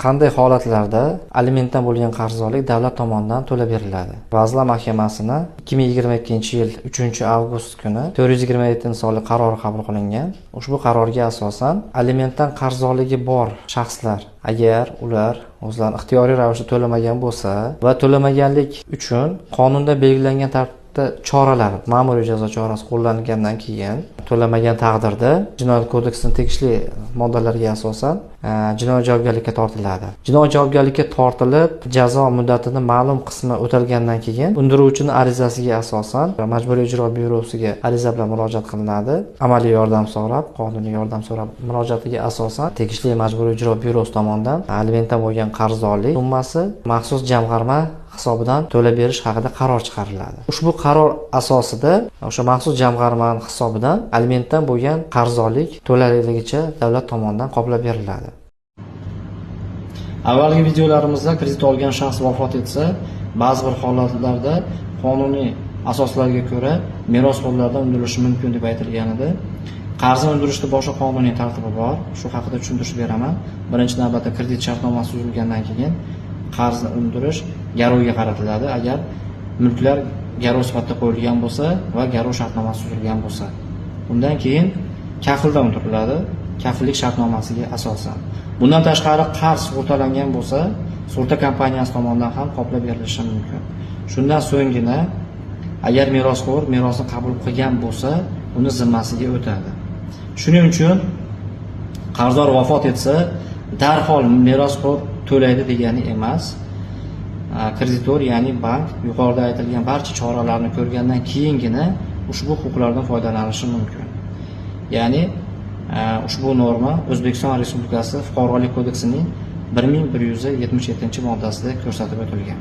Qanday holatlarda alimentdan bo'lgan qarzdorlik davlat tomonidan to'lab beriladi? Vazirlar Mahkamasining 2022-yil 3-avgust kuni 427 sonli qarori qabul qilingan. Ushbu qarorga asosan alimentdan qarzdorligi bor shaxslar agar ular o'zlari ixtiyoriy ravishda to'lamagan bo'lsa va to'lamaganlik uchun qonunda belgilangan tartibda choralar, ma'muriy jazo chorasi qo'llangandan keyin to'lamagan taqdirda Jinoyat kodeksining tegishli moddalariga asosan jinoiy javobgarlikka tortiladi. Jinoiy javobgarlikka tortilib, jazo muddatini ma'lum qismi o'talgandan keyin undiruvchining arizasiga asosan Majburiy ijro byurosiga ariza bilan murojaat qilinadi. Amaliy yordam so'rab, qonuniy yordam so'rab murojaatiga asosan tegishli Majburiy ijro byurosi tomonidan alimentdan bo'lgan qarzdorlik summasi maxsus jamg'arma hisobidan to'lab berish haqida qaror chiqariladi. Ushbu qaror asosida o'sha maxsus jamg'armaning hisobidan alimentdan bo'lgan qarzdorlik to'laligicha davlat tomonidan qoplab beriladi. Avvalgi videolarimizda kredit olgan shaxs vafot etsa, ba'zi bir holatlarda qonuniy asoslarga ko'ra merosxo'rlardan undirilishi mumkin deb aytilgan edi. Qarzni undirishda boshqa qonuniy tartibi bor. Shu haqida tushuntirib beraman. Birinchi navbatda kredit shartnomasi tuzilgandan keyin qarzni undirish garovga qaratiladi. Agar mulklar garov sifatida qo'yilgan bo'lsa va garov shartnomasi tuzilgan bo'lsa, undan keyin kafilda undiriladi, kafillik shartnomasiga asosan. Bundan tashqari qarz sug'urtalangan bo'lsa, sug'urta kompaniyasi tomonidan ham qoplab berilishi mumkin. Shundan so'nggina agar merosxo'r merosni qabul qilgan bo'lsa, uni zimmasiga o'tadi. Shuning uchun qarzdor vafot etsa, darhol merosxo'r to'laydi degani emas. Kreditor, ya'ni bank yuqorida aytilgan barcha choralarni ko'rgandan keyingina ushbu huquqlardan foydalanishi mumkin. Ya'ni ushbu norma O'zbekiston Respublikasi Fuqarolik kodeksining 1177-moddasida ko'rsatib o'tilgan.